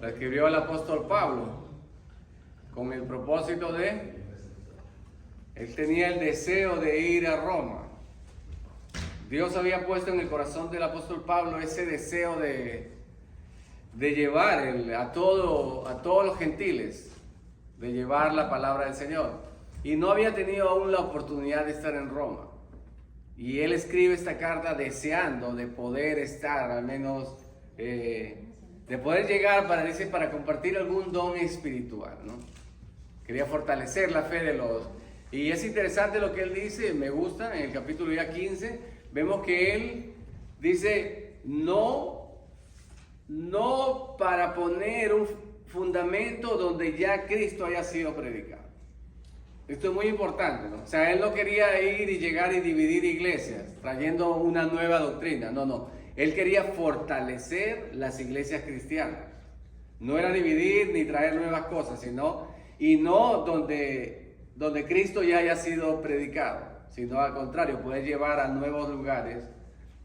la escribió el apóstol Pablo con el propósito él tenía el deseo de ir a Roma. Dios había puesto en el corazón del apóstol Pablo ese deseo de llevar a todos los gentiles, de llevar la palabra del Señor. Y no había tenido aún la oportunidad de estar en Roma. Y él escribe esta carta deseando de poder estar, al menos, de poder llegar para compartir algún don espiritual, ¿no? Quería fortalecer la fe de los... Y es interesante lo que él dice, me gusta, en el capítulo ya 15, vemos que él dice, no para poner un fundamento donde ya Cristo haya sido predicado. Esto es muy importante, ¿no? O sea, él no quería ir y llegar y dividir iglesias, trayendo una nueva doctrina, no. Él quería fortalecer las iglesias cristianas. No era dividir ni traer nuevas cosas, sino donde Cristo ya haya sido predicado, sino al contrario, poder llevar a nuevos lugares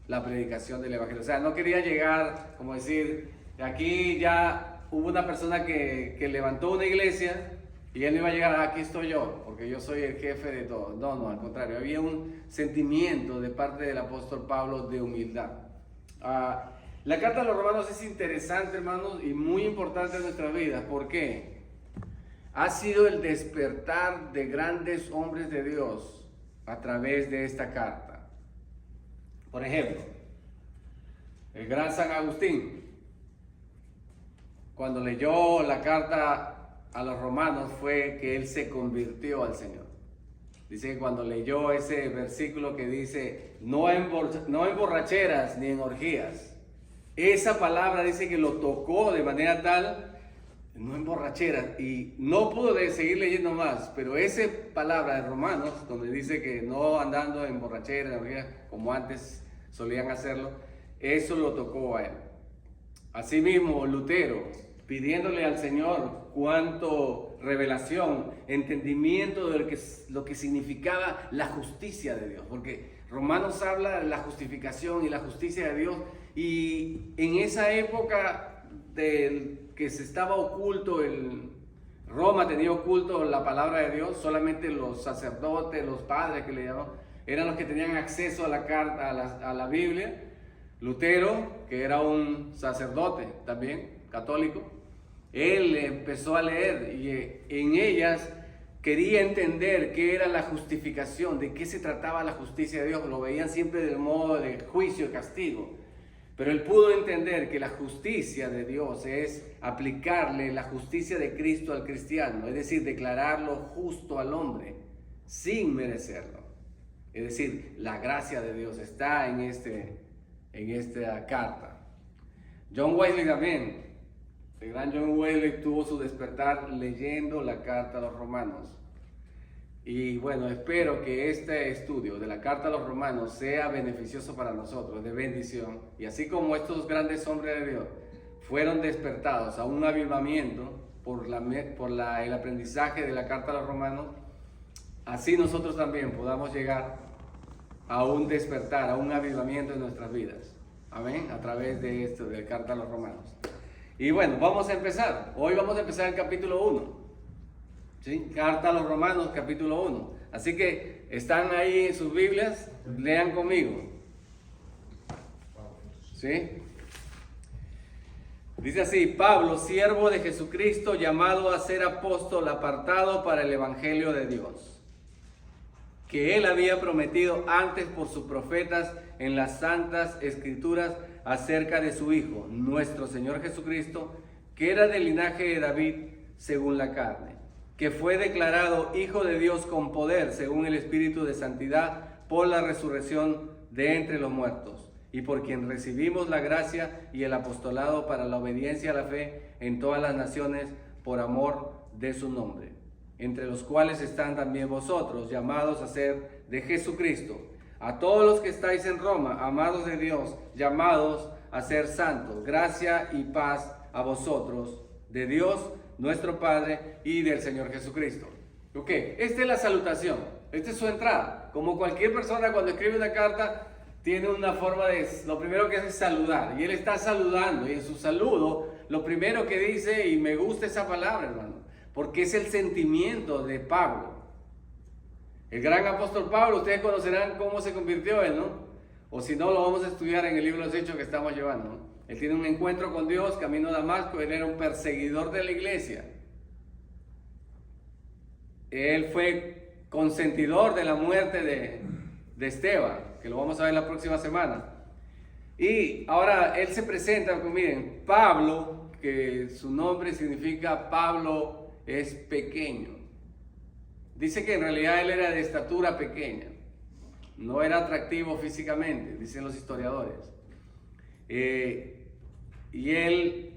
la predicación del evangelio. O sea, no quería llegar, como decir, aquí ya hubo una persona que levantó una iglesia y él no iba a llegar, aquí estoy yo, porque yo soy el jefe de todo. No, al contrario, había un sentimiento de parte del apóstol Pablo de humildad. La carta a los romanos es interesante, hermanos, y muy importante en nuestras vidas. ¿Por qué? Ha sido el despertar de grandes hombres de Dios a través de esta carta. Por ejemplo, el gran San Agustín, cuando leyó la carta a los romanos, fue que él se convirtió al Señor. Dice que cuando leyó ese versículo que dice, no en borracheras ni en orgías, esa palabra dice que lo tocó de manera tal, no en borracheras, y no pudo seguir leyendo más, pero esa palabra de Romanos, donde dice que no andando en borracheras, como antes solían hacerlo, eso lo tocó a él. Asimismo, Lutero, pidiéndole al Señor cuánto revelación, entendimiento de lo que significaba la justicia de Dios, porque Romanos habla de la justificación y la justicia de Dios, y en esa época que se estaba oculto, Roma tenía oculto la palabra de Dios, solamente los sacerdotes, los padres que le llamaban, eran los que tenían acceso a la carta, a la Biblia. Lutero, que era un sacerdote también, católico, él empezó a leer y en ellas quería entender qué era la justificación, de qué se trataba la justicia de Dios. Lo veían siempre del modo de juicio y castigo. Pero él pudo entender que la justicia de Dios es aplicarle la justicia de Cristo al cristiano, es decir, declararlo justo al hombre sin merecerlo. Es decir, la gracia de Dios está en esta carta. John Wesley también, el gran John Wesley, tuvo su despertar leyendo la carta a los romanos. Y bueno, espero que este estudio de la carta a los romanos sea beneficioso para nosotros, de bendición. Y así como estos grandes hombres de Dios fueron despertados a un avivamiento por el aprendizaje de la carta a los romanos, así nosotros también podamos llegar a un despertar, a un avivamiento en nuestras vidas. Amén, a través de esto, de la carta a los romanos. Y bueno, vamos a empezar. Hoy vamos a empezar el capítulo 1. ¿Sí? Carta a los romanos, capítulo 1. Así que están ahí en sus Biblias, lean conmigo. ¿Sí? Dice así: Pablo, siervo de Jesucristo, llamado a ser apóstol, apartado para el evangelio de Dios, que él había prometido antes por sus profetas en las santas escrituras acerca de su Hijo, nuestro Señor Jesucristo, que era del linaje de David según la carne, que fue declarado Hijo de Dios con poder según el Espíritu de Santidad por la resurrección de entre los muertos, y por quien recibimos la gracia y el apostolado para la obediencia a la fe en todas las naciones por amor de su nombre, entre los cuales están también vosotros, llamados a ser de Jesucristo. A todos los que estáis en Roma, amados de Dios, llamados a ser santos, gracia y paz a vosotros, de Dios nuestro Padre y del Señor Jesucristo. Ok, esta es la salutación, esta es su entrada. Como cualquier persona cuando escribe una carta, tiene una forma lo primero que hace es saludar, y él está saludando, y en su saludo lo primero que dice, y me gusta esa palabra, hermano, porque es el sentimiento de Pablo. El gran apóstol Pablo, ustedes conocerán cómo se convirtió él, ¿no? O si no, lo vamos a estudiar en el libro de los Hechos que estamos llevando, ¿no? Él tiene un encuentro con Dios, camino a Damasco, él era un perseguidor de la iglesia. Él fue consentidor de la muerte de Esteban, que lo vamos a ver la próxima semana. Y ahora él se presenta, miren, Pablo, que su nombre significa Pablo es pequeño. Dice que en realidad él era de estatura pequeña, no era atractivo físicamente, dicen los historiadores. Y él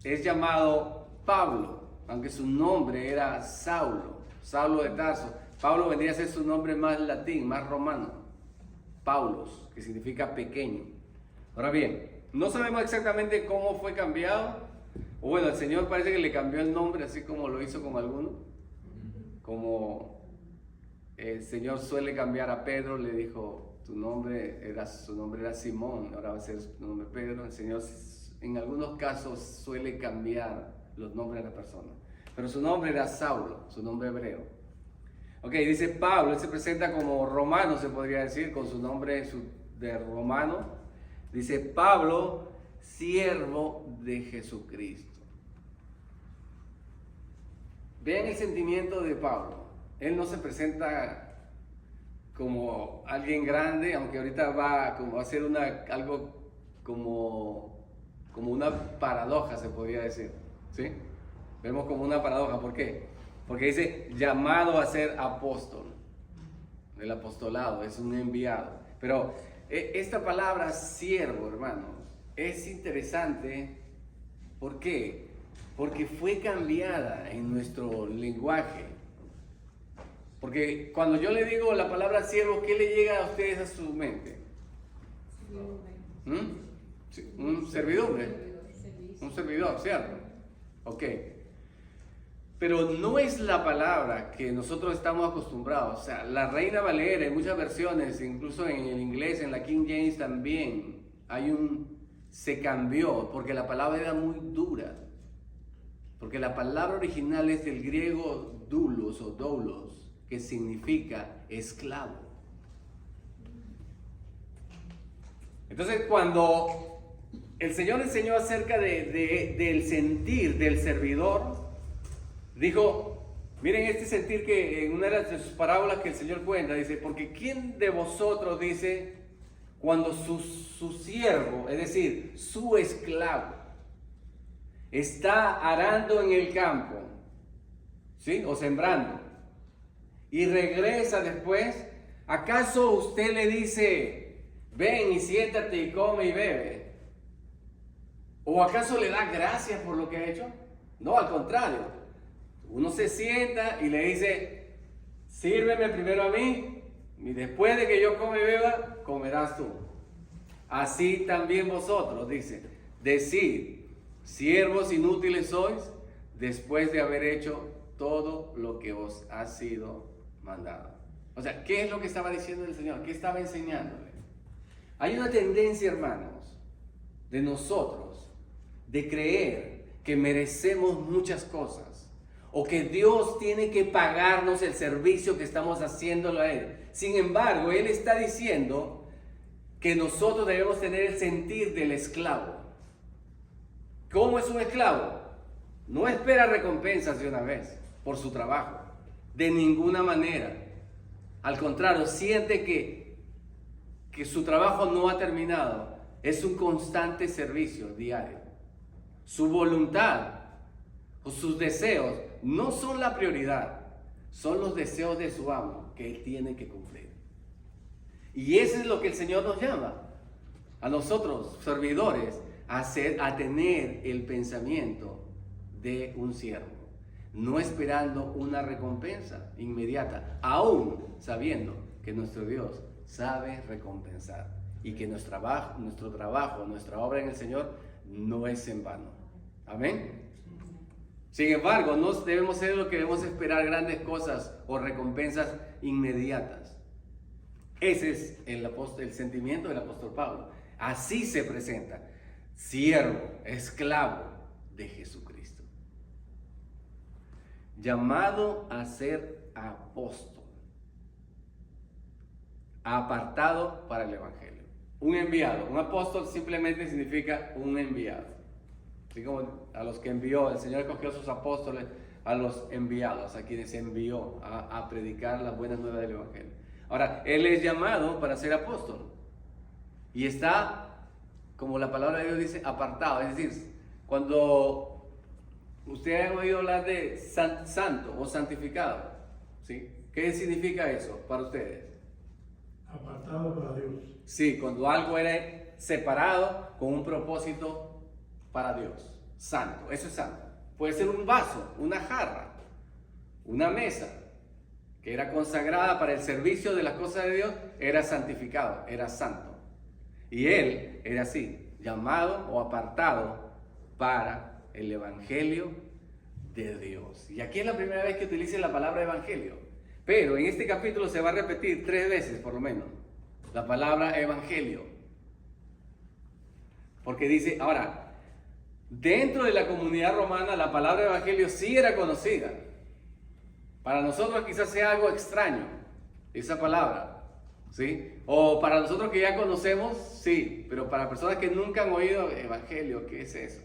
es llamado Pablo, aunque su nombre era Saulo de Tarso. Pablo vendría a ser su nombre más latín, más romano, Paulos, que significa pequeño. Ahora bien, no sabemos exactamente cómo fue cambiado, o bueno, el Señor parece que le cambió el nombre, así como lo hizo con algunos, como el Señor suele cambiar a Pedro, le dijo, su nombre era Simón, ahora va a ser su nombre Pedro. El Señor en algunos casos suele cambiar los nombres de la persona, pero su nombre era Saulo, su nombre hebreo. Ok, dice Pablo, él se presenta como romano, se podría decir, con su nombre de romano. Dice Pablo, siervo de Jesucristo. Vean el sentimiento de Pablo. Él no se presenta como alguien grande, aunque ahorita va a hacer algo como una paradoja, se podría decir. ¿Sí? Vemos como una paradoja. ¿Por qué? Porque dice llamado a ser apóstol. El apostolado es un enviado. Pero esta palabra siervo, hermanos, es interesante. ¿Por qué? Porque fue cambiada en nuestro lenguaje. Porque cuando yo le digo la palabra siervo, ¿qué le llega a ustedes a su mente? Un servidumbre. Un servidor, ¿cierto? Ok. Pero no es la palabra que nosotros estamos acostumbrados. O sea, la Reina Valera, en muchas versiones, incluso en el inglés, en la King James también, se cambió, porque la palabra era muy dura. Porque la palabra original es del griego doulos o doulos, que significa esclavo. Entonces, cuando el Señor enseñó acerca del sentir del servidor, dijo, miren este sentir que en una de sus parábolas que el Señor cuenta, dice, porque ¿quién de vosotros, dice, cuando su siervo, es decir, su esclavo, está arando en el campo, ¿sí? O sembrando, y regresa después, ¿acaso usted le dice, ven y siéntate y come y bebe? ¿O acaso le da gracias por lo que ha hecho? No, al contrario. Uno se sienta y le dice, sírveme primero a mí, y después de que yo come y beba, comerás tú. Así también vosotros, dice, decid, siervos inútiles sois, después de haber hecho todo lo que os ha sido mandado. O sea, ¿qué es lo que estaba diciendo el Señor? ¿Qué estaba enseñándole? Hay una tendencia, hermanos, de nosotros, de creer que merecemos muchas cosas, o que Dios tiene que pagarnos el servicio que estamos haciéndolo a Él. Sin embargo, Él está diciendo que nosotros debemos tener el sentir del esclavo. ¿Cómo es un esclavo? No espera recompensas de una vez por su trabajo, de ninguna manera. Al contrario, siente que su trabajo no ha terminado. Es un constante servicio diario. Su voluntad o sus deseos no son la prioridad, son los deseos de su amo que él tiene que cumplir. Y eso es lo que el Señor nos llama a nosotros, servidores, a tener el pensamiento de un siervo, no esperando una recompensa inmediata, aún sabiendo que nuestro Dios sabe recompensar y que nuestro trabajo, nuestra obra en el Señor no es en vano. Amén. Sin embargo, no debemos ser lo que debemos esperar grandes cosas o recompensas inmediatas. Ese es el sentimiento del apóstol Pablo. Así se presenta. Siervo, esclavo, de Jesucristo. Llamado a ser apóstol, apartado para el evangelio. Un enviado, un apóstol simplemente significa un enviado. Así como a los que envió, el Señor escogió a sus apóstoles, a los enviados, a quienes envió a predicar las buenas nuevas del evangelio. Ahora, Él es llamado para ser apóstol y está, como la palabra de Dios dice, apartado. Es decir, cuando ustedes han oído hablar de santo o santificado, ¿sí? ¿Qué significa eso para ustedes? Apartado para Dios. Sí, cuando algo era separado con un propósito para Dios. Santo, eso es santo. Puede ser un vaso, una jarra, una mesa que era consagrada para el servicio de las cosas de Dios, era santificado, era santo. Y Él era así, llamado o apartado para el evangelio de Dios. Y aquí es la primera vez que utilice la palabra evangelio. Pero en este capítulo se va a repetir 3 veces por lo menos la palabra evangelio. Porque dice, ahora, dentro de la comunidad romana la palabra evangelio sí era conocida. Para nosotros quizás sea algo extraño esa palabra, ¿sí? O para nosotros que ya conocemos, sí, pero para personas que nunca han oído evangelio, ¿qué es eso?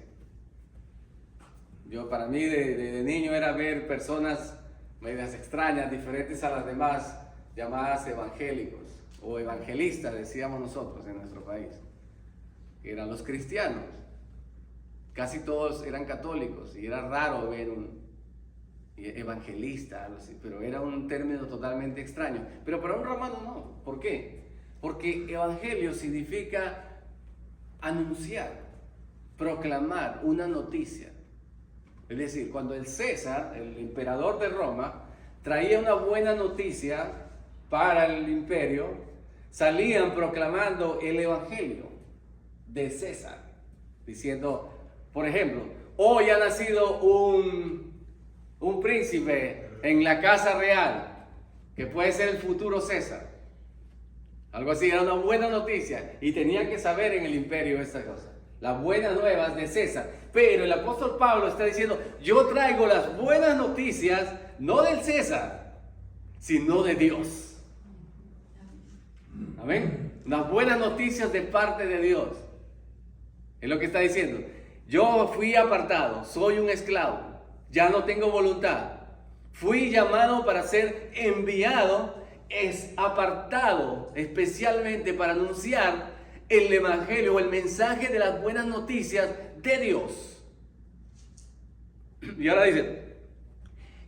Para mí de niño era ver personas medias extrañas, diferentes a las demás, llamadas evangélicos o evangelistas, decíamos nosotros en nuestro país, que eran los cristianos. Casi todos eran católicos y era raro ver un evangelista, algo así, pero era un término totalmente extraño. Pero para un romano no. ¿Por qué? Porque evangelio significa anunciar, proclamar una noticia. Es decir, cuando el César, el emperador de Roma, traía una buena noticia para el imperio, salían proclamando el evangelio de César, diciendo, por ejemplo, hoy ha nacido un príncipe en la casa real, que puede ser el futuro César. Algo así, era una buena noticia, y tenían que saber en el imperio esta cosa, las buenas nuevas de César. Pero el apóstol Pablo está diciendo, yo traigo las buenas noticias, no del César, sino de Dios. Amén. Las buenas noticias de parte de Dios. Es lo que está diciendo. Yo fui apartado, soy un esclavo, ya no tengo voluntad. Fui llamado para ser enviado, es apartado especialmente para anunciar el evangelio o el mensaje de las buenas noticias de Dios. Y ahora dice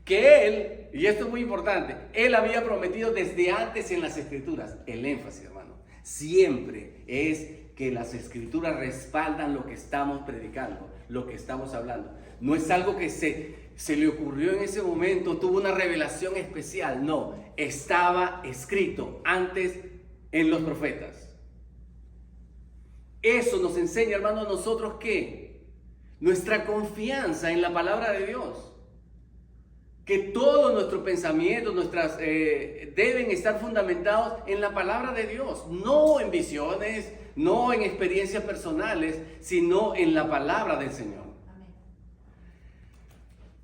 que Él, y esto es muy importante, Él había prometido desde antes en las Escrituras, el énfasis, hermano, siempre es que las Escrituras respaldan lo que estamos predicando, lo que estamos hablando. No es algo que se le ocurrió en ese momento, tuvo una revelación especial. No, estaba escrito antes en los profetas. Eso nos enseña, hermano, a nosotros que nuestra confianza en la palabra de Dios, que todo nuestro pensamiento, deben estar fundamentados en la palabra de Dios, no en visiones, no en experiencias personales, sino en la palabra del Señor. Amén.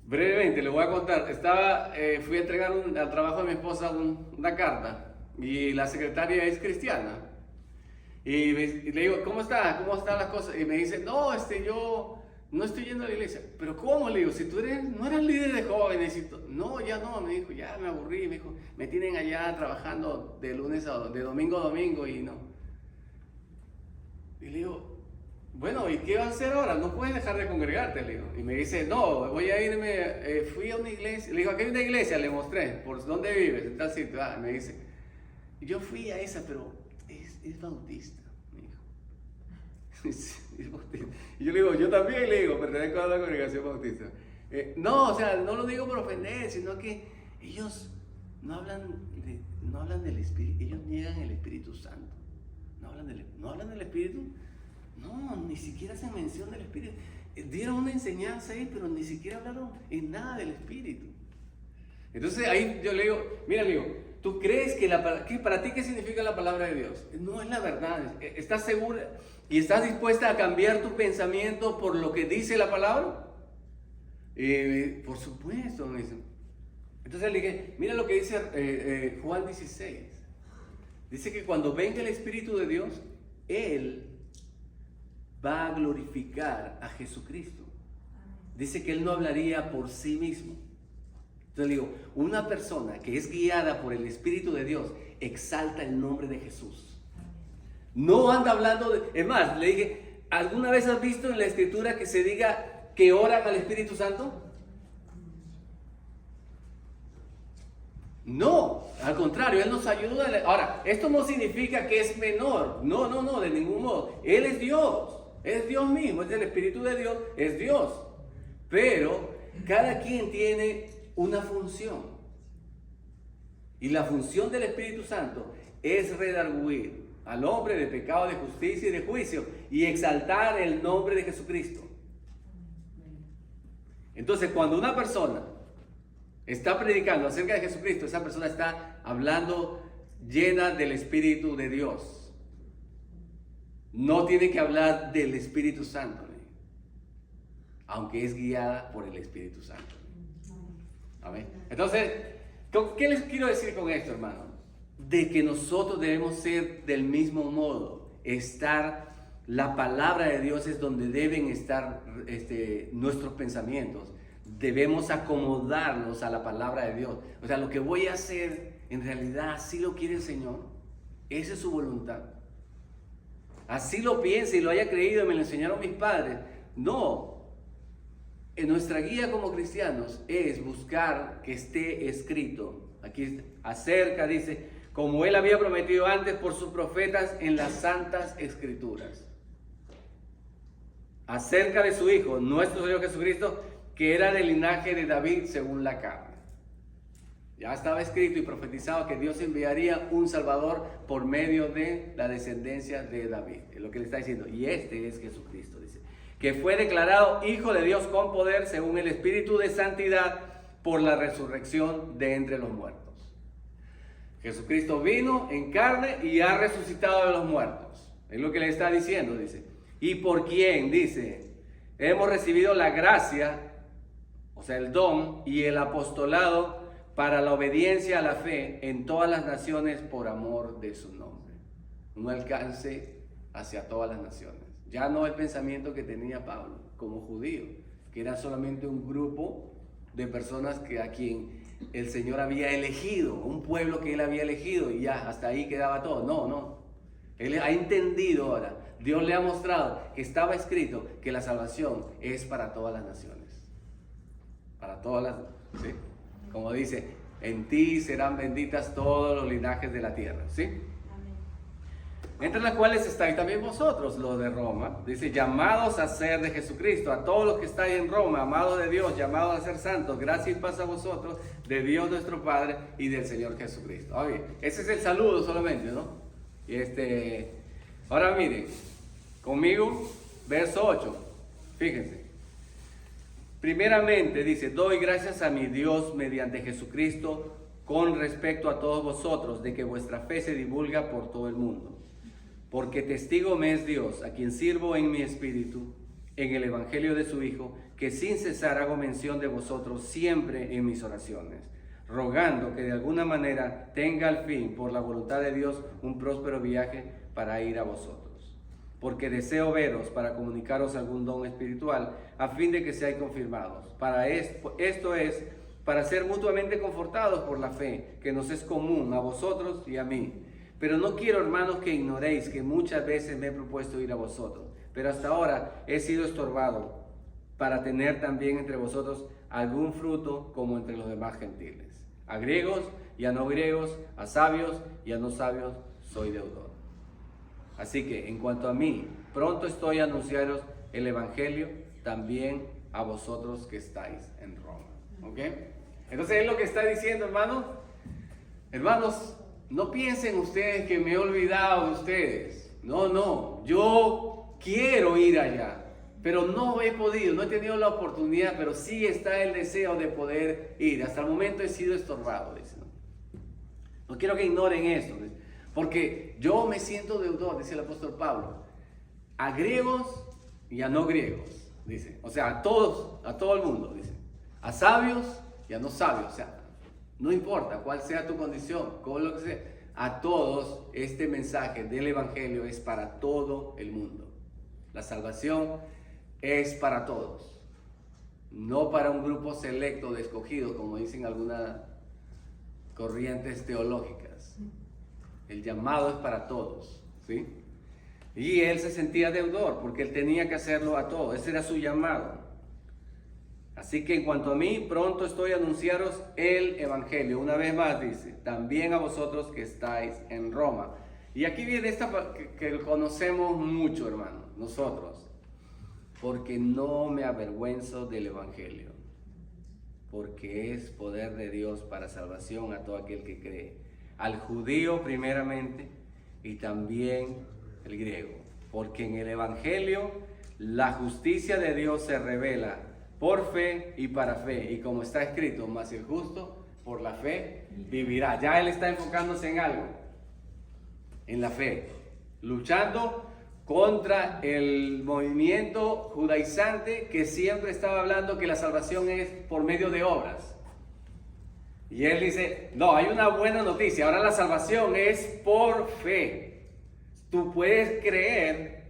Brevemente le voy a contar, fui a entregar al trabajo de mi esposa una carta, y la secretaria es cristiana, y le digo, ¿cómo está? ¿Cómo están las cosas? Y me dice, no, yo no estoy yendo a la iglesia. ¿Pero cómo? Le digo, si tú no eras líder de jóvenes. No, ya no, me dijo, ya me aburrí. Me dijo, me tienen allá trabajando de domingo a domingo y no. Y le digo, bueno, ¿y qué vas a hacer ahora? No puedes dejar de congregarte, le digo. Y me dice, no, voy a irme, fui a una iglesia. Le digo, aquí hay una iglesia, le mostré, ¿por dónde vives? En tal sitio. Me dice, yo fui a esa, pero es bautista, me dijo. Y yo le digo, yo también, le digo, pertenezco a la congregación bautista. No, o sea, no lo digo por ofender, sino que ellos no hablan del Espíritu, ellos niegan el Espíritu Santo. ¿No hablan del Espíritu? No, ni siquiera hacen mención del Espíritu. Dieron una enseñanza ahí, pero ni siquiera hablaron en nada del Espíritu. Entonces ahí yo le digo, mira, le digo, ¿tú crees que para ti qué significa la palabra de Dios? No es la verdad. ¿Estás segura y estás dispuesta a cambiar tu pensamiento por lo que dice la palabra? Por supuesto, me dicen. Entonces le dije, mira lo que dice Juan 16. Dice que cuando venga el Espíritu de Dios, Él va a glorificar a Jesucristo. Dice que Él no hablaría por sí mismo. Entonces le digo, una persona que es guiada por el Espíritu de Dios exalta el nombre de Jesús. No anda hablando de... Es más, le dije, ¿alguna vez has visto en la Escritura que se diga que oran al Espíritu Santo? No, al contrario, Él nos ayuda. Ahora, esto no significa que es menor. No, de ningún modo. Él es Dios mismo, es el Espíritu de Dios, es Dios. Pero cada quien tiene una función. Y la función del Espíritu Santo es redarguir al hombre de pecado, de justicia y de juicio y exaltar el nombre de Jesucristo. Entonces, cuando una persona está predicando acerca de Jesucristo, esa persona está hablando llena del Espíritu de Dios. No tiene que hablar del Espíritu Santo, aunque es guiada por el Espíritu Santo. Amén. Entonces, ¿qué les quiero decir con esto, hermano? De que nosotros debemos ser del mismo modo, la palabra de Dios es donde deben estar nuestros pensamientos. Debemos acomodarnos a la palabra de Dios. O sea, lo que voy a hacer, en realidad, así lo quiere el Señor. Esa es su voluntad. Así lo piense y lo haya creído y me lo enseñaron mis padres. No. En nuestra guía como cristianos es buscar que esté escrito. Aquí acerca, dice, como Él había prometido antes por sus profetas en las santas escrituras. Acerca de su Hijo, nuestro Señor Jesucristo, que era del linaje de David según la carne. Ya estaba escrito y profetizado que Dios enviaría un Salvador por medio de la descendencia de David. Es lo que le está diciendo. Y este es Jesucristo, dice. Que fue declarado Hijo de Dios con poder según el Espíritu de Santidad por la resurrección de entre los muertos. Jesucristo vino en carne y ha resucitado de los muertos. Es lo que le está diciendo, dice. Y por quien, dice, hemos recibido la gracia, o sea, el don y el apostolado para la obediencia a la fe en todas las naciones por amor de su nombre. Un alcance hacia todas las naciones. Ya no el pensamiento que tenía Pablo como judío, que era solamente un grupo de personas a quien el Señor había elegido, un pueblo que Él había elegido y ya, hasta ahí quedaba todo. No. Él ha entendido ahora, Dios le ha mostrado que estaba escrito que la salvación es para todas las naciones. Para todas las, ¿sí? Como dice, en ti serán benditas todos los linajes de la tierra, ¿sí? Entre las cuales estáis también vosotros, los de Roma. Dice, llamados a ser de Jesucristo, a todos los que estáis en Roma, amados de Dios, llamados a ser santos, gracia y paz a vosotros, de Dios nuestro Padre y del Señor Jesucristo. Oye, ese es el saludo solamente, ¿no? Y ahora miren, conmigo, verso 8, fíjense. Primeramente dice, doy gracias a mi Dios mediante Jesucristo con respecto a todos vosotros, de que vuestra fe se divulga por todo el mundo. Porque testigo me es Dios, a quien sirvo en mi espíritu, en el evangelio de su Hijo, que sin cesar hago mención de vosotros siempre en mis oraciones, rogando que de alguna manera tenga al fin, por la voluntad de Dios, un próspero viaje para ir a vosotros. Porque deseo veros para comunicaros algún don espiritual, a fin de que seáis confirmados. Esto es, para ser mutuamente confortados por la fe, que nos es común a vosotros y a mí. Pero no quiero, hermanos, que ignoréis que muchas veces me he propuesto ir a vosotros, pero hasta ahora he sido estorbado para tener también entre vosotros algún fruto como entre los demás gentiles. A griegos y a no griegos, a sabios y a no sabios, soy deudor. Así que, en cuanto a mí, pronto estoy a anunciaros el evangelio también a vosotros que estáis en Roma. ¿Ok? Entonces es lo que está diciendo, hermanos. Hermanos, no piensen ustedes que me he olvidado de ustedes. No, yo quiero ir allá, pero no he podido, no he tenido la oportunidad, pero sí está el deseo de poder ir. Hasta el momento he sido estorbado, dice. No quiero que ignoren esto, dice, porque yo me siento deudor, dice el apóstol Pablo, a griegos y a no griegos, dice. O sea, a todo el mundo, dice. a sabios y a no sabios. O sea, no importa cuál sea tu condición, con lo que sea, a todos este mensaje del Evangelio es para todo el mundo. La salvación es para todos, no para un grupo selecto de escogidos, como dicen algunas corrientes teológicas. El llamado es para todos, ¿sí? Y él se sentía deudor porque él tenía que hacerlo a todos. Ese era su llamado. Así que en cuanto a mí, pronto estoy a anunciaros el Evangelio. Una vez más dice, también a vosotros que estáis en Roma. Y aquí viene esta que conocemos mucho, hermano, nosotros. Porque no me avergüenzo del Evangelio, porque es poder de Dios para salvación a todo aquel que cree. Al judío primeramente y también el griego. Porque en el Evangelio la justicia de Dios se revela por fe y para fe. Y como está escrito, mas el justo por la fe vivirá. Ya él está enfocándose en algo, en la fe, luchando contra el movimiento judaizante que siempre estaba hablando que la salvación es por medio de obras. Y él dice, no, hay una buena noticia, ahora la salvación es por fe. Tú puedes creer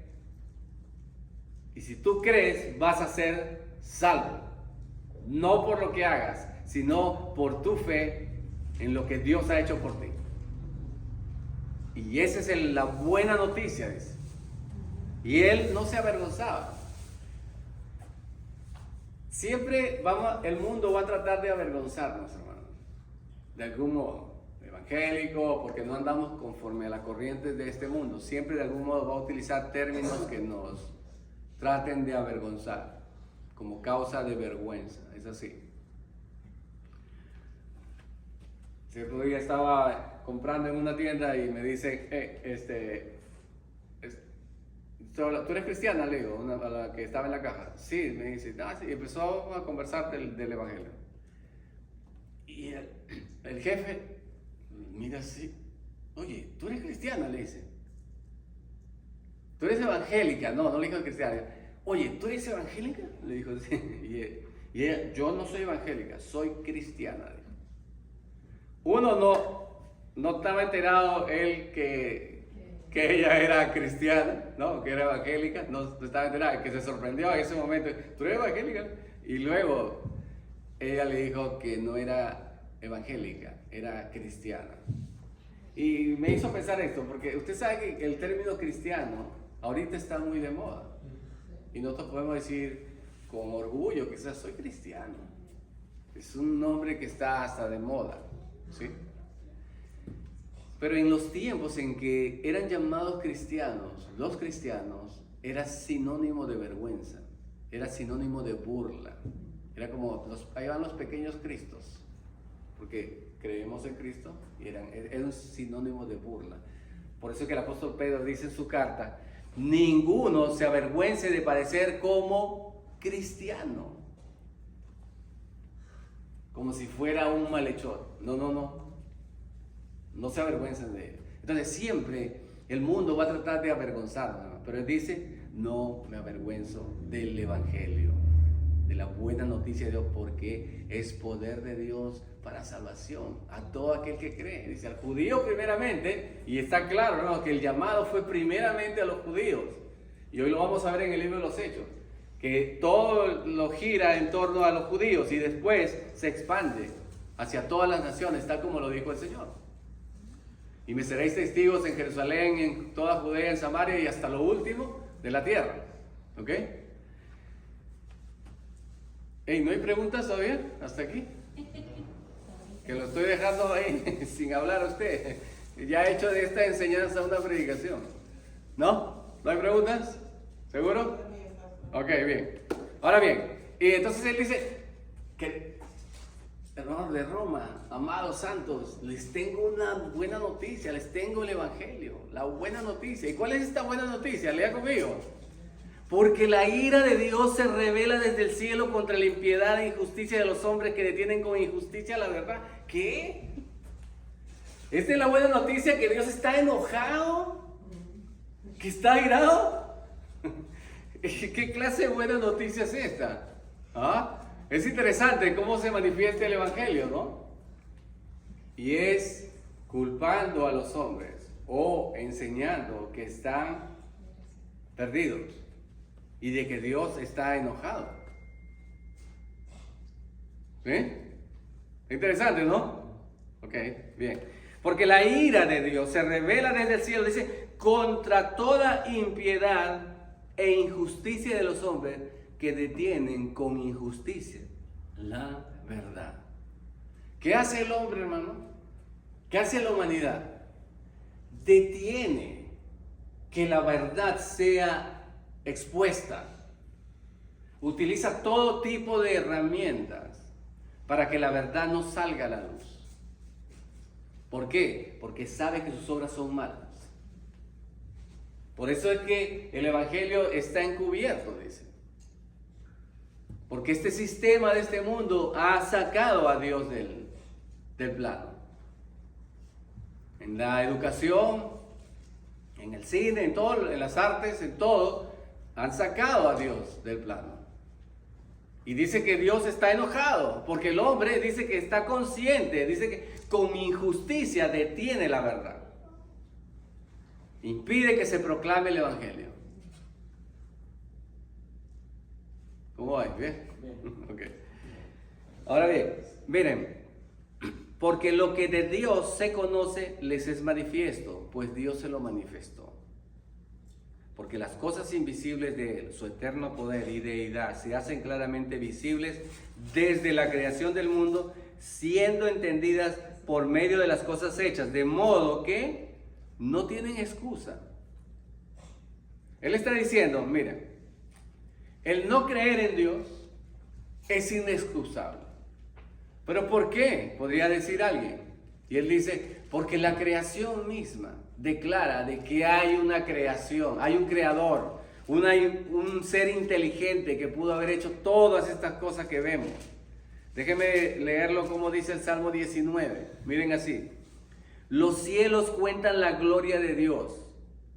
y si tú crees vas a ser salvo. No por lo que hagas, sino por tu fe en lo que Dios ha hecho por ti. Y esa es la buena noticia, dice. Y él no se avergonzaba. Siempre el mundo va a tratar de avergonzarnos, hermano. De algún modo. Evangélico, porque no andamos conforme a la corriente de este mundo. Siempre de algún modo va a utilizar términos que nos traten de avergonzar. Como causa de vergüenza. Es así. Cierto día estaba comprando en una tienda y me dice, ¿tú eres cristiana? Le digo, a la que estaba en la caja. Sí, me dice, sí. Y empezó a conversar del Evangelio. Y el jefe, mira así, oye, ¿tú eres cristiana? Le dice. ¿Tú eres evangélica? No le dijo cristiana. Oye, ¿tú eres evangélica? Le dijo, sí. Y ella, yo no soy evangélica, soy cristiana. Dijo. Uno no estaba enterado él que ella era cristiana, ¿no? Que era evangélica, no estaba enterada, que se sorprendió en ese momento, ¿tú eres evangélica? Y luego ella le dijo que no era evangélica, era cristiana. Y me hizo pensar esto, porque usted sabe que el término cristiano ahorita está muy de moda. Y nosotros podemos decir con orgullo, quizás soy cristiano. Es un nombre que está hasta de moda, ¿sí? Pero en los tiempos en que eran llamados cristianos, los cristianos, era sinónimo de vergüenza, era sinónimo de burla. Era como, ahí van los pequeños cristos, porque creemos en Cristo y era un sinónimo de burla. Por eso que el apóstol Pedro dice en su carta, ninguno se avergüence de parecer como cristiano, como si fuera un malhechor. No se avergüencen de él. Entonces siempre el mundo va a tratar de avergonzarnos, ¿no? Pero él dice, no me avergüenzo del Evangelio, de la buena noticia de Dios, porque es poder de Dios para salvación a todo aquel que cree. Dice al judío primeramente, y está claro, ¿no? Que el llamado fue primeramente a los judíos. Y hoy lo vamos a ver en el libro de los Hechos, que todo lo gira en torno a los judíos y después se expande hacia todas las naciones, tal como lo dijo el Señor. Y me seréis testigos en Jerusalén, en toda Judea, en Samaria y hasta lo último de la tierra. ¿Ok? ¿No hay preguntas todavía? ¿Hasta aquí? Que lo estoy dejando ahí sin hablar a usted. Ya he hecho de esta enseñanza una predicación. ¿No? ¿No hay preguntas? ¿Seguro? Ok, bien. Ahora bien, y entonces él dice que... Hermanos de Roma, amados santos, les tengo una buena noticia, les tengo el Evangelio, la buena noticia. ¿Y cuál es esta buena noticia? Lea conmigo. Porque la ira de Dios se revela desde el cielo contra la impiedad e injusticia de los hombres que detienen con injusticia la verdad. ¿Qué? ¿Esta es la buena noticia, que Dios está enojado? ¿Que está airado? ¿Qué clase de buena noticia es esta? ¿Ah? Es interesante cómo se manifiesta el Evangelio, ¿no? Y es culpando a los hombres o enseñando que están perdidos y de que Dios está enojado. ¿Sí? Interesante, ¿no? Ok, bien. Porque la ira de Dios se revela desde el cielo, dice, contra toda impiedad e injusticia de los hombres que detienen con injusticia la verdad. ¿Qué hace el hombre, hermano? ¿Qué hace la humanidad? Detiene que la verdad sea expuesta. Utiliza todo tipo de herramientas para que la verdad no salga a la luz. ¿Por qué? Porque sabe que sus obras son malas. Por eso es que el Evangelio está encubierto, dice. Porque este sistema de este mundo ha sacado a Dios del plano. En la educación, en el cine, en todo, en las artes, en todo, han sacado a Dios del plano. Y dice que Dios está enojado, porque el hombre dice que está consciente, dice que con injusticia detiene la verdad. Impide que se proclame el Evangelio. ¿Cómo va? ¿Bien? Okay. Ahora bien, miren, porque lo que de Dios se conoce les es manifiesto, pues Dios se lo manifestó. Porque las cosas invisibles de Él, su eterno poder y deidad, se hacen claramente visibles desde la creación del mundo, siendo entendidas por medio de las cosas hechas, de modo que no tienen excusa. Él está diciendo, mira, el no creer en Dios es inexcusable. ¿Pero por qué? Podría decir alguien. Y él dice, porque la creación misma declara de que hay una creación, hay un creador, un ser inteligente que pudo haber hecho todas estas cosas que vemos. Déjenme leerlo como dice el Salmo 19. Miren así. Los cielos cuentan la gloria de Dios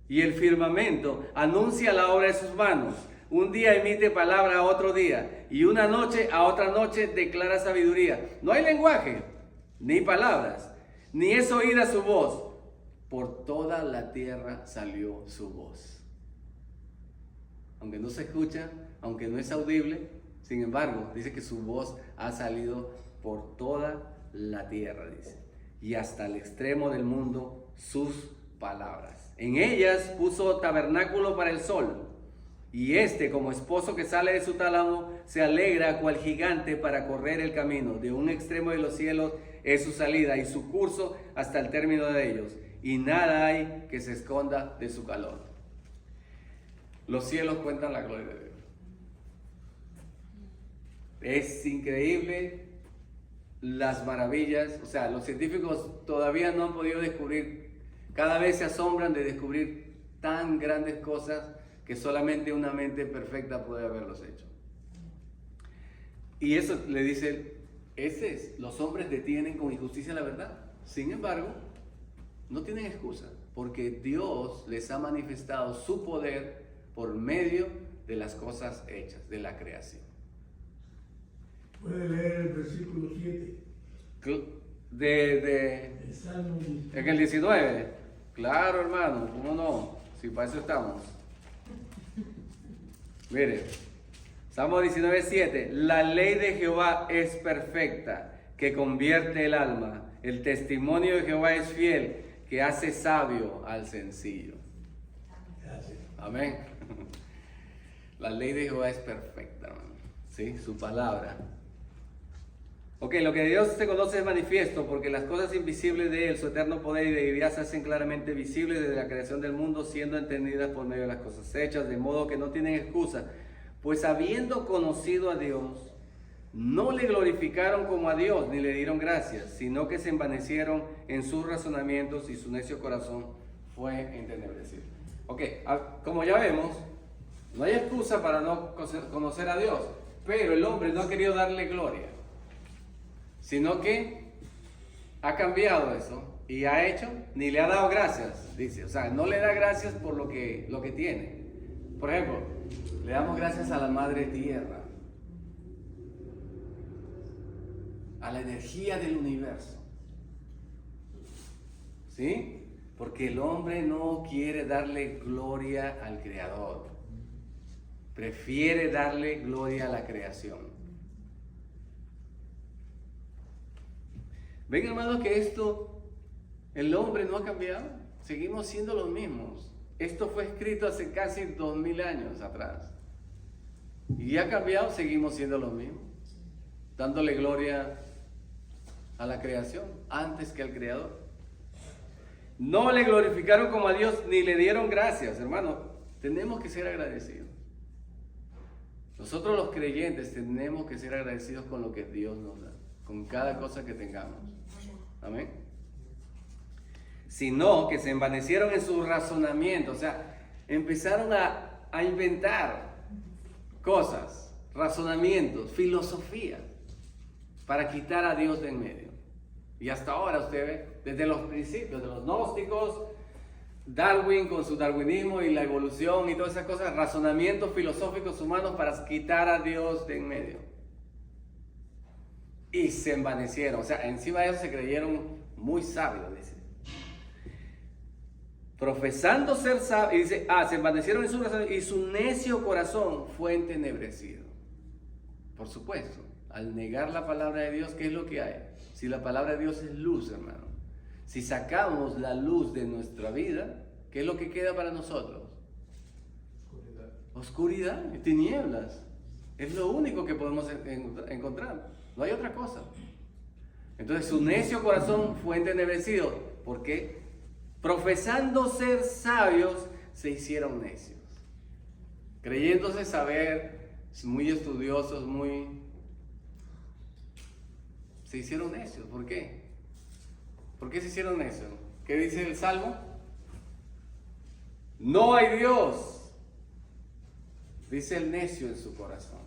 y el firmamento anuncia la obra de sus manos. Un día emite palabra a otro día y una noche a otra noche declara sabiduría. No hay lenguaje, ni palabras, ni es oída su voz. Por toda la tierra salió su voz. Aunque no se escucha, aunque no es audible, sin embargo, dice que su voz ha salido por toda la tierra, dice. Y hasta el extremo del mundo sus palabras. En ellas puso tabernáculo para el sol. Y este, como esposo que sale de su tálamo, se alegra cual gigante para correr el camino. De un extremo de los cielos es su salida y su curso hasta el término de ellos. Y nada hay que se esconda de su calor. Los cielos cuentan la gloria de Dios. Es increíble las maravillas. O sea, los científicos todavía no han podido descubrir. Cada vez se asombran de descubrir tan grandes cosas que solamente una mente perfecta puede haberlos hecho. Y eso le dice, los hombres detienen con injusticia la verdad. Sin embargo, no tienen excusa, porque Dios les ha manifestado su poder por medio de las cosas hechas, de la creación. Puede leer el versículo 7. El Salmo 19. En el 19. Claro, hermano, ¿cómo no? Si para eso estamos. Mire, Salmo 19:7. La ley de Jehová es perfecta, que convierte el alma. El testimonio de Jehová es fiel, que hace sabio al sencillo. Gracias. Amén. La ley de Jehová es perfecta, hermano. ¿Sí? Su palabra. Ok, lo que de Dios se conoce es manifiesto, porque las cosas invisibles de Él, su eterno poder y deidad, se hacen claramente visibles desde la creación del mundo, siendo entendidas por medio de las cosas hechas, de modo que no tienen excusa. Pues habiendo conocido a Dios, no le glorificaron como a Dios, ni le dieron gracias, sino que se envanecieron en sus razonamientos y su necio corazón fue entenebrecido. Ok, como ya vemos, no hay excusa para no conocer a Dios, pero el hombre no ha querido darle gloria, sino que ha cambiado eso y ha hecho, ni le ha dado gracias, dice. O sea, no le da gracias por lo que tiene. Por ejemplo, le damos gracias a la madre tierra. a la energía del universo. ¿Sí? Porque el hombre no quiere darle gloria al Creador. Prefiere darle gloria a la creación. Ven, hermanos, que el hombre no ha cambiado. Seguimos siendo los mismos. Esto fue escrito hace casi 2000 años atrás. Y ha cambiado, seguimos siendo los mismos. Dándole gloria a la creación antes que al Creador. No le glorificaron como a Dios ni le dieron gracias, hermano. Tenemos que ser agradecidos. Nosotros los creyentes tenemos que ser agradecidos con lo que Dios nos da, con cada cosa que tengamos. Amén. Sino que se envanecieron en su razonamiento, o sea, empezaron a inventar cosas, razonamientos, filosofía, para quitar a Dios de en medio. Y hasta ahora usted ve, desde los principios de los gnósticos, Darwin con su darwinismo y la evolución y todas esas cosas, razonamientos filosóficos humanos para quitar a Dios de en medio. Y se envanecieron, o sea, encima de eso se creyeron muy sabios, dice. Profesando ser sabios, y dice, se envanecieron en su razón y su necio corazón fue entenebrecido. Por supuesto, al negar la palabra de Dios, ¿qué es lo que hay? Si la palabra de Dios es luz, hermano. Si sacamos la luz de nuestra vida, ¿qué es lo que queda para nosotros? Oscuridad, tinieblas. Es lo único que podemos encontrar. No hay otra cosa. Entonces su necio corazón fue entenebrecido. ¿Por qué? Profesando ser sabios, se hicieron necios. Creyéndose saber, muy estudiosos, se hicieron necios. ¿Por qué? ¿Por qué se hicieron necios? ¿Qué dice el Salmo? No hay Dios, dice el necio en su corazón.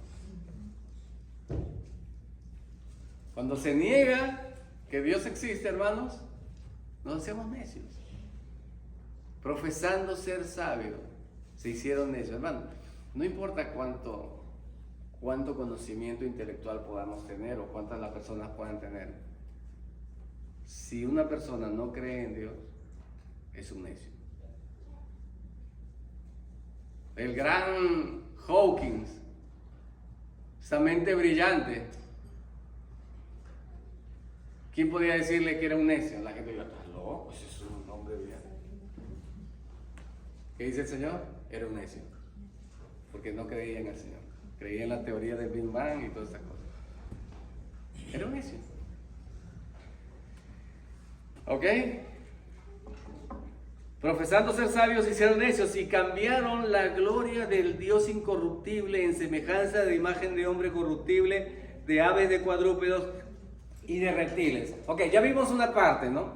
Cuando se niega que Dios existe, hermanos, nos hacemos necios. Profesando ser sabios, se hicieron necios. Hermano, no importa cuánto conocimiento intelectual podamos tener o cuántas las personas puedan tener. Si una persona no cree en Dios, es un necio. El gran Hawkins, esa mente brillante, ¿quién podría decirle que era un necio? La gente dice, ¿estás loco? Pues es un hombre brillante. ¿Qué dice el Señor? Era un necio, porque no creía en el Señor. Creía en la teoría del Big Bang y todas esas cosas. Era un necio. ¿Ok? Profesando ser sabios, se hicieron necios y cambiaron la gloria del Dios incorruptible en semejanza de imagen de hombre corruptible, de aves, de cuadrúpedos y de reptiles. Ok, ya vimos una parte, ¿no?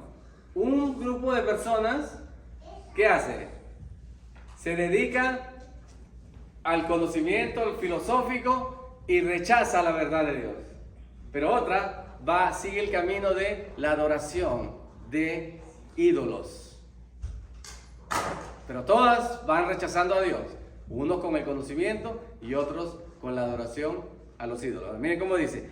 Un grupo de personas, ¿qué hace? Se dedica al conocimiento, al filosófico y rechaza la verdad de Dios. Pero otra sigue el camino de la adoración de ídolos. Pero todas van rechazando a Dios. Unos con el conocimiento y otros con la adoración a los ídolos. Miren cómo dice.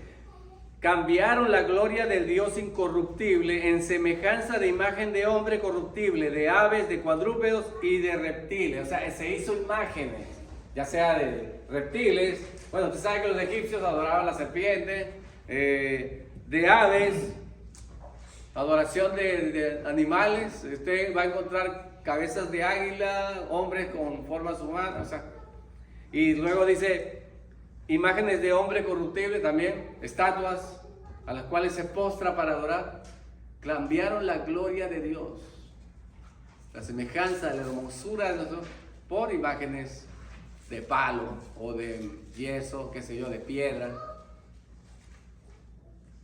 Cambiaron la gloria del Dios incorruptible en semejanza de imagen de hombre corruptible, de aves, de cuadrúpedos y de reptiles. O sea, se hizo imágenes, ya sea de reptiles. Bueno, usted sabe que los egipcios adoraban la serpiente, de aves, adoración de animales. Usted va a encontrar cabezas de águila, hombres con formas humanas, o sea, y luego dice imágenes de hombre corruptible también, estatuas a las cuales se postra para adorar. Cambiaron la gloria de Dios, la semejanza, la hermosura de nosotros, por imágenes de palo o de yeso, qué sé yo, de piedra,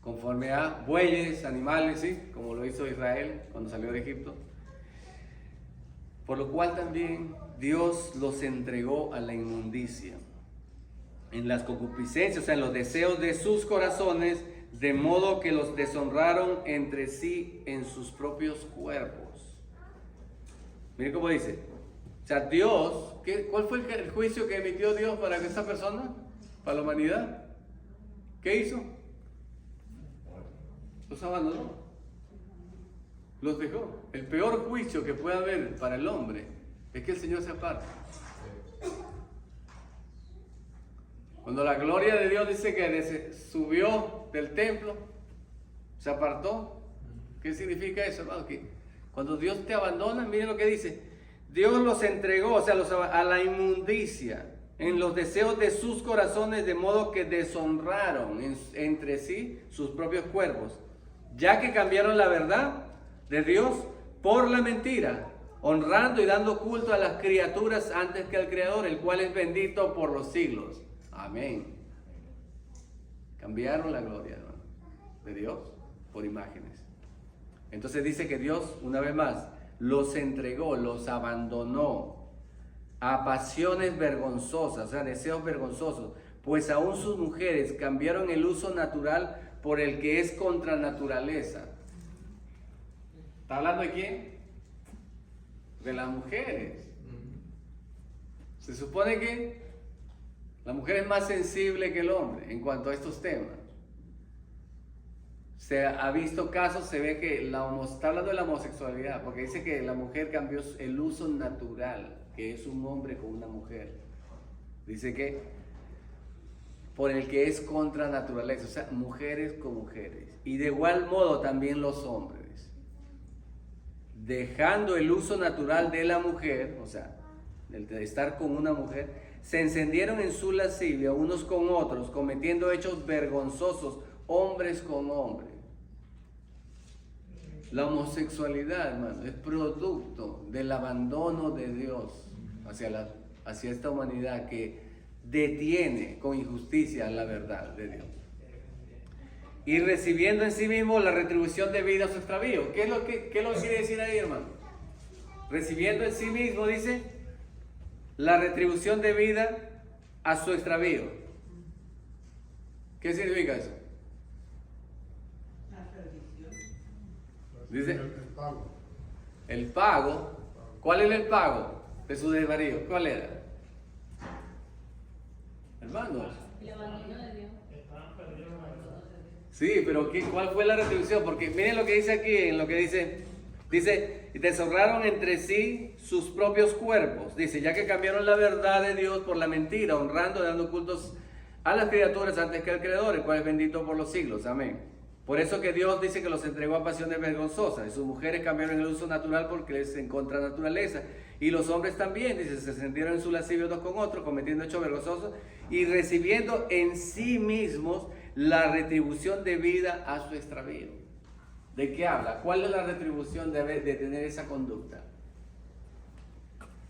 conforme a bueyes, animales, ¿sí? Como lo hizo Israel cuando salió de Egipto. Por lo cual también Dios los entregó a la inmundicia, en las concupiscencias, o sea, en los deseos de sus corazones, de modo que los deshonraron entre sí en sus propios cuerpos. Miren cómo dice. O sea, Dios, ¿cuál fue el juicio que emitió Dios para esta persona? Para la humanidad. ¿Qué hizo? Los abandonó. Los dejó. El peor juicio que puede haber para el hombre es que el Señor se aparte. Cuando la gloria de Dios dice que subió del templo, se apartó. ¿Qué significa eso, hermano? Que cuando Dios te abandona, miren lo que dice. Dios los entregó, o sea, a la inmundicia en los deseos de sus corazones, de modo que deshonraron entre sí sus propios cuerpos, ya que cambiaron la verdad de Dios por la mentira, honrando y dando culto a las criaturas antes que al Creador, el cual es bendito por los siglos. Amén. Cambiaron la gloria, hermano, de Dios por imágenes. Entonces dice que Dios, una vez más, los entregó, los abandonó a pasiones vergonzosas, o sea, deseos vergonzosos, pues aún sus mujeres cambiaron el uso natural por el que es contra naturaleza. ¿Está hablando de quién? De las mujeres. Se supone que la mujer es más sensible que el hombre en cuanto a estos temas. Se ha visto casos, se ve que está hablando de la homosexualidad, porque dice que la mujer cambió el uso natural, que es un hombre con una mujer. Dice que por el que es contra naturaleza, o sea, mujeres con mujeres. Y de igual modo también los hombres, dejando el uso natural de la mujer, o sea, el de estar con una mujer, se encendieron en su lascivia unos con otros, cometiendo hechos vergonzosos, hombres con hombres. La homosexualidad, hermano, es producto del abandono de Dios hacia esta humanidad que detiene con injusticia la verdad de Dios. Y recibiendo en sí mismo la retribución debida a su extravío. ¿Qué es lo que quiere decir ahí, hermano? Recibiendo en sí mismo, dice, la retribución debida a su extravío. ¿Qué significa eso? Dice, el pago. ¿Cuál era el pago de su desvarío? ¿Cuál era? Hermanos. Sí, pero ¿cuál fue la retribución? Porque miren lo que dice aquí, en lo que dice, y deshonraron entre sí sus propios cuerpos. Dice, ya que cambiaron la verdad de Dios por la mentira, honrando y dando cultos a las criaturas antes que al Creador, el cual es bendito por los siglos. Amén. Por eso que Dios dice que los entregó a pasiones vergonzosas, y sus mujeres cambiaron el uso natural porque es en contra naturaleza, y los hombres también, dice, se sentieron en su lascivia unos con otros, cometiendo hechos vergonzosos, y recibiendo en sí mismos la retribución debida a su extravío. ¿De qué habla? ¿Cuál es la retribución de tener esa conducta?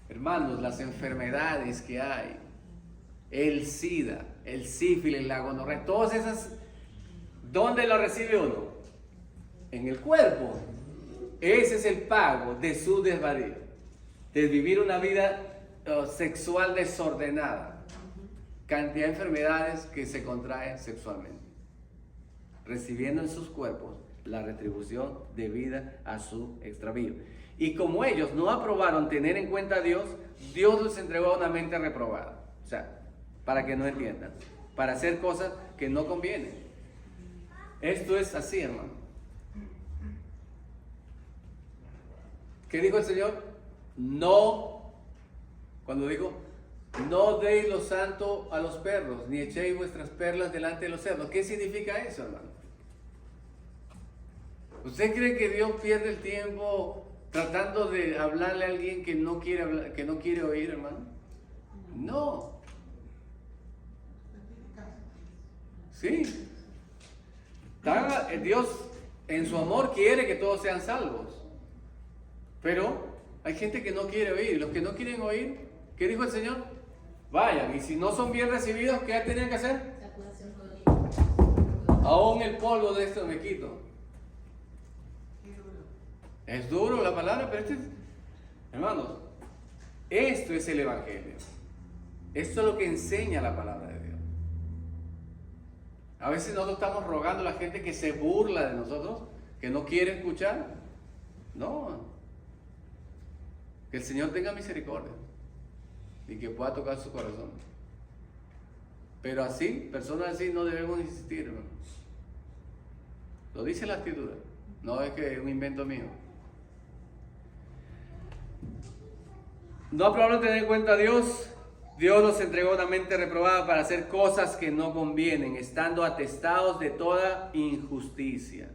Hermanos, las enfermedades que hay, el SIDA, el sífilis, la gonorrea, todas esas, ¿dónde lo recibe uno? En el cuerpo. Ese es el pago de su desvarío, de vivir una vida sexual desordenada. Cantidad de enfermedades que se contraen sexualmente, recibiendo en sus cuerpos la retribución debida a su extravío. Y como ellos no aprobaron tener en cuenta a Dios, Dios les entregó a una mente reprobada. O sea, para que no entiendan, para hacer cosas que no convienen. Esto es así, hermano. ¿Qué dijo el Señor? No, cuando dijo, no deis lo santo a los perros, ni echéis vuestras perlas delante de los cerdos. ¿Qué significa eso, hermano? ¿Usted cree que Dios pierde el tiempo tratando de hablarle a alguien que no quiere hablar, que no quiere oír, hermano? No. Sí. Dios en su amor quiere que todos sean salvos. Pero hay gente que no quiere oír. Y los que no quieren oír, ¿qué dijo el Señor? Vayan. Y si no son bien recibidos, ¿qué tenían que hacer? Aún el polvo de esto me quito. Es duro la palabra, pero hermanos, esto es el Evangelio. Esto es lo que enseña la palabra de Dios. A veces nosotros estamos rogando a la gente que se burla de nosotros, que no quiere escuchar. No. Que el Señor tenga misericordia y que pueda tocar su corazón. Pero así, personas así no debemos insistir, hermano. Lo dice la Escritura, no es que es un invento mío. No aprobaron tener en cuenta a Dios. Dios los entregó una mente reprobada para hacer cosas que no convienen, estando atestados de toda injusticia,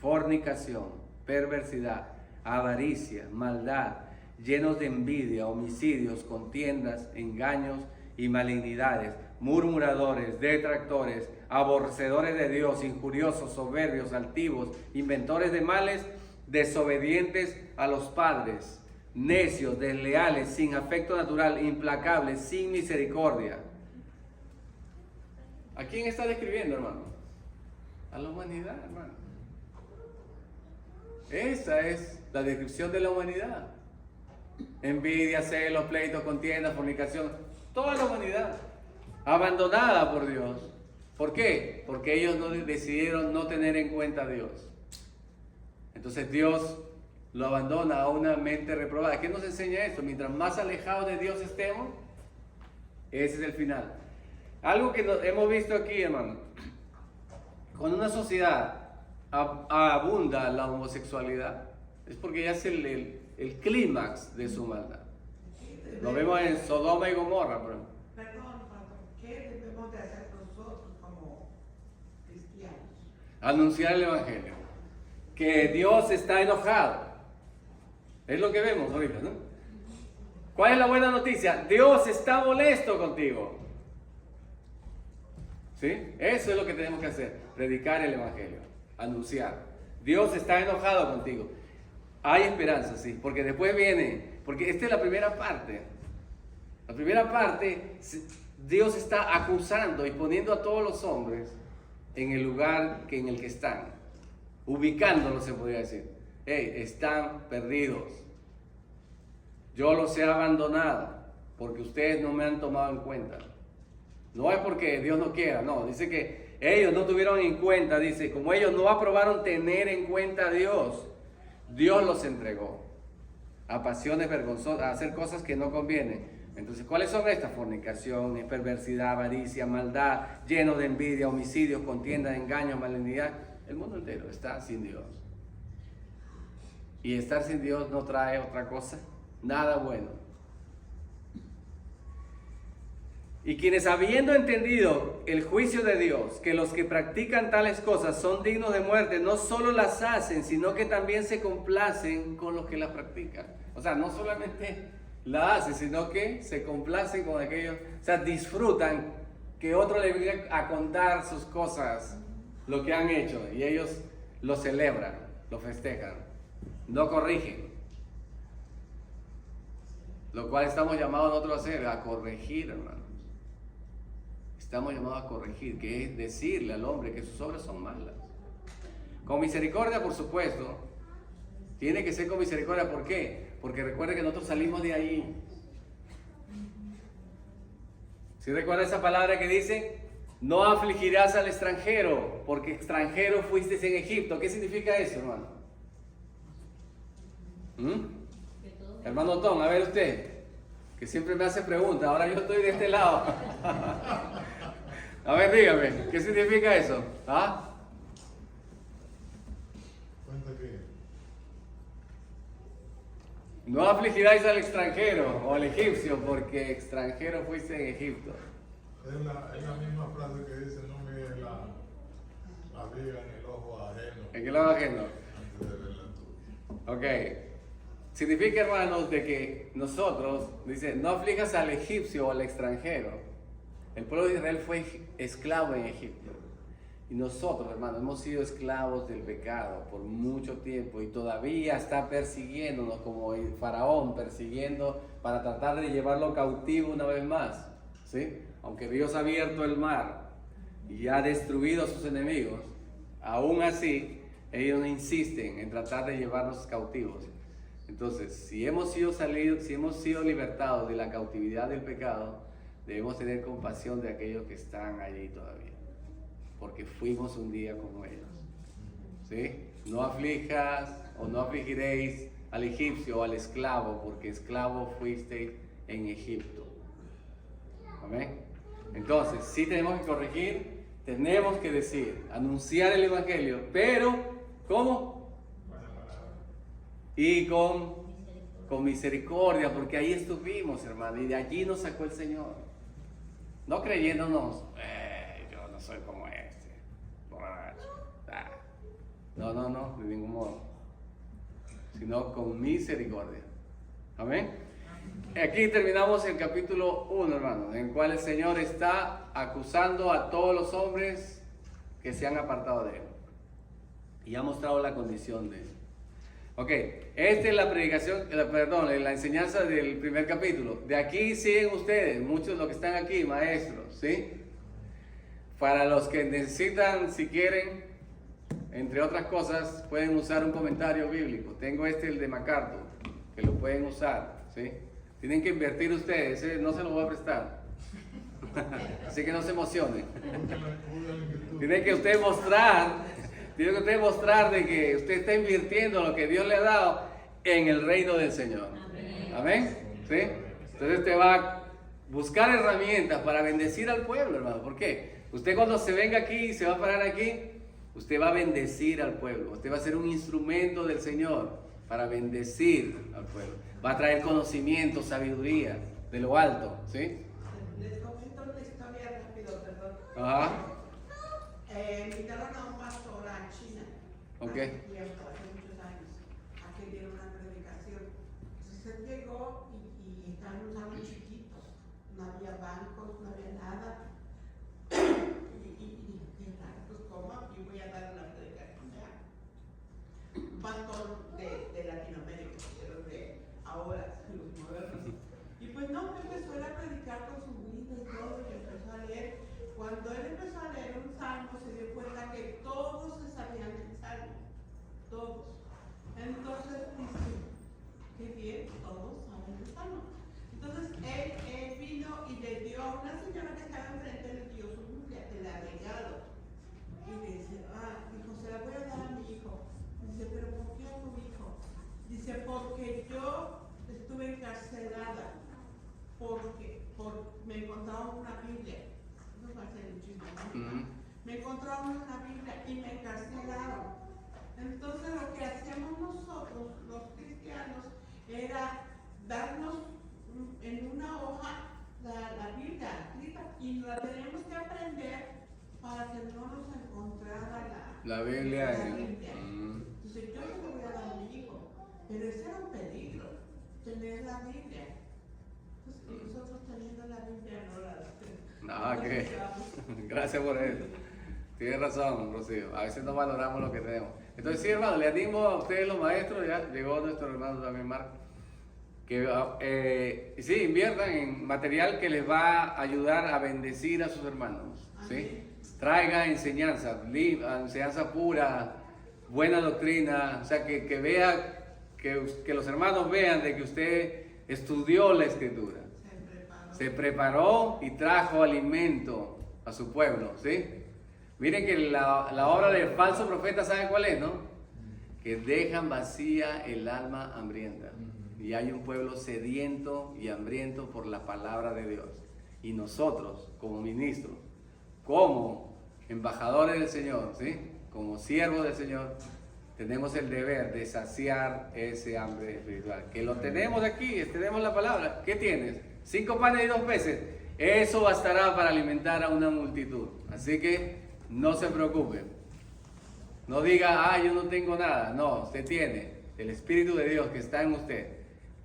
fornicación, perversidad, avaricia, maldad, llenos de envidia, homicidios, contiendas, engaños y malignidades, murmuradores, detractores, aborrecedores de Dios, injuriosos, soberbios, altivos, inventores de males, desobedientes a los padres, necios, desleales, sin afecto natural, implacables, sin misericordia. ¿A quién está describiendo, hermano? A la humanidad, hermano. Esa es la descripción de la humanidad. Envidia, celos, pleitos, contiendas, fornicación. Toda la humanidad abandonada por Dios. ¿Por qué? Porque ellos decidieron no tener en cuenta a Dios. Entonces Dios lo abandona a una mente reprobada. ¿Qué nos enseña esto? Mientras más alejados de Dios estemos, ese es el final. Algo que hemos visto aquí, hermano. Cuando una sociedad abunda la homosexualidad, es porque ya es el clímax de su maldad. Lo vemos en Sodoma y Gomorra, por ejemplo. Perdón, ¿qué debemos de hacer nosotros como cristianos? Anunciar el Evangelio. Que Dios está enojado. Es lo que vemos ahorita, ¿no? ¿Cuál es la buena noticia? Dios está molesto contigo. ¿Sí? Eso es lo que tenemos que hacer. Predicar el Evangelio. Anunciar. Dios está enojado contigo. Hay esperanza, sí. Porque después viene. Porque esta es la primera parte. La primera parte, Dios está acusando y poniendo a todos los hombres en el lugar en el que están. Ubicándolos, se podría decir. Hey, están perdidos. Yo los he abandonado porque ustedes no me han tomado en cuenta. No es porque Dios no quiera, no. Dice que ellos no tuvieron en cuenta, dice, como ellos no aprobaron tener en cuenta a Dios, Dios los entregó a pasiones vergonzosas, a hacer cosas que no convienen. Entonces, ¿cuáles son estas? Fornicación, perversidad, avaricia, maldad, lleno de envidia, homicidios, contiendas, engaños, malignidad. El mundo entero está sin Dios. Y estar sin Dios no trae otra cosa, nada bueno. Y quienes habiendo entendido el juicio de Dios, que los que practican tales cosas son dignos de muerte, no solo las hacen, sino que también se complacen con los que las practican. O sea, no solamente la hacen, sino que se complacen con aquellos, o sea, disfrutan que otro le venga a contar sus cosas, lo que han hecho, y ellos lo celebran, lo festejan, no corrigen. Lo cual estamos llamados nosotros a hacer, a corregir, hermano. Estamos llamados a corregir, que es decirle al hombre que sus obras son malas. Con misericordia, por supuesto. Tiene que ser con misericordia. ¿Por qué? Porque recuerde que nosotros salimos de ahí. ¿Sí recuerda esa palabra que dice? No afligirás al extranjero, porque extranjero fuiste en Egipto. ¿Qué significa eso, hermano? Hermano Tom, a ver usted, que siempre me hace preguntas. Ahora yo estoy de este lado. A ver, dígame, ¿qué significa eso? ¿Ah? Cuenta que No afligiráis al extranjero o al egipcio, porque extranjero fuiste en Egipto. es la misma frase que dice: no mires la viga en el ojo ajeno. ¿En qué lado ajeno? Antes de ver la tuya. Ok. Significa, hermanos, de que nosotros, dice, no aflijas al egipcio o al extranjero. El pueblo de Israel fue esclavo en Egipto. Y nosotros, hermanos, hemos sido esclavos del pecado por mucho tiempo y todavía está persiguiéndonos como el faraón persiguiendo para tratar de llevarlo cautivo una vez más. ¿Sí? Aunque Dios ha abierto el mar y ha destruido a sus enemigos, aún así ellos insisten en tratar de llevarnos cautivos. Entonces, si hemos sido libertados de la cautividad del pecado, debemos tener compasión de aquellos que están allí todavía, porque fuimos un día como ellos. ¿Sí? No aflijas o no afligiréis al egipcio o al esclavo, porque esclavo fuisteis en Egipto. Amén. Entonces, sí tenemos que corregir, tenemos que decir, anunciar el Evangelio, pero ¿cómo? Y con misericordia, porque ahí estuvimos, hermano, y de allí nos sacó el Señor. No creyéndonos, yo no soy como este, borracho. No, de ningún modo. Sino con misericordia. Amén. Aquí terminamos el capítulo 1, hermano, en el cual el Señor está acusando a todos los hombres que se han apartado de Él. Y ha mostrado la condición de Él. Ok, esta es la predicación, la enseñanza del primer capítulo. De aquí siguen ustedes, muchos de los que están aquí, maestros, ¿sí? Para los que necesitan, si quieren, entre otras cosas, pueden usar un comentario bíblico. Tengo el de MacArthur, que lo pueden usar, ¿sí? Tienen que invertir ustedes, no se lo voy a prestar. Así que no se emocionen. Tienen que usted mostrar de que usted está invirtiendo lo que Dios le ha dado en el reino del Señor. Amén. ¿Sí? Entonces usted va a buscar herramientas para bendecir al pueblo, hermano. ¿Por qué? Usted cuando se venga aquí y se va a parar aquí, usted va a bendecir al pueblo. Usted va a ser un instrumento del Señor para bendecir al pueblo. Va a traer conocimiento, sabiduría de lo alto. ¿Sí? Les comento una historia rápido, perdón. Ajá. Invitaron a un pastor a China. Ok. Hace tiempo, hace muchos años, a que diera una predicación. Entonces él llegó y estaban unos autos chiquitos. No había bancos, no había nada. Pues ¿cómo? Y voy a dar una predicación. Un pastor de Latinoamérica, pero de ahora, los modernos. Y pues no, empezó a predicar con su Biblia y todo, y empezó a leer. Cuando él empezó a leer un salmo, se dio cuenta que todos se sabían el salmo. Todos. Entonces dice, qué bien, todos saben el salmo. Entonces él vino y le dio a una señora que estaba enfrente, le dio su Biblia, que le ha regalo. Y le dice, dijo, se la voy a dar a mi hijo. Dice, pero ¿por qué a tu hijo? Dice, porque yo estuve encarcelada, porque me encontraron una Biblia. Eso va a ser un chisme, ¿no? Me encontraron una Biblia y me encarcelaron. Entonces lo que hacíamos nosotros, los cristianos, era darnos en una hoja la Biblia escrita y la tenemos que aprender para que no nos encontrara La Biblia. Entonces yo se lo voy a dar a mi hijo, pero ese era un peligro, tener la Biblia. Entonces, nosotros teniendo la Biblia no la... No, que gracias por eso. Tienes razón, Rocío. A veces no valoramos lo que tenemos. Entonces, sí, hermano, le animo a ustedes los maestros, ya llegó nuestro hermano también, Marco, que sí, inviertan en material que les va a ayudar a bendecir a sus hermanos. ¿Sí? Traiga enseñanza pura, buena doctrina, o sea, que vea, que los hermanos vean de que usted estudió la Escritura. Se preparó y trajo alimento a su pueblo, ¿sí? Miren que la obra del falso profeta, ¿saben cuál es, no? Que dejan vacía el alma hambrienta. Y hay un pueblo sediento y hambriento por la palabra de Dios. Y nosotros, como ministros, como embajadores del Señor, ¿sí? Como siervos del Señor, tenemos el deber de saciar ese hambre espiritual. Que lo tenemos aquí, tenemos la palabra. ¿Qué tienes? 5 panes y 2 peces. Eso bastará para alimentar a una multitud. Así que no se preocupe. No diga, yo no tengo nada. No, usted tiene el Espíritu de Dios que está en usted.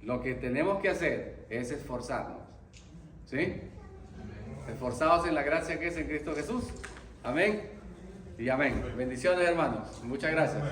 Lo que tenemos que hacer es esforzarnos. ¿Sí? Esforzados en la gracia que es en Cristo Jesús. Amén. Y amén. Bendiciones, hermanos. Muchas gracias.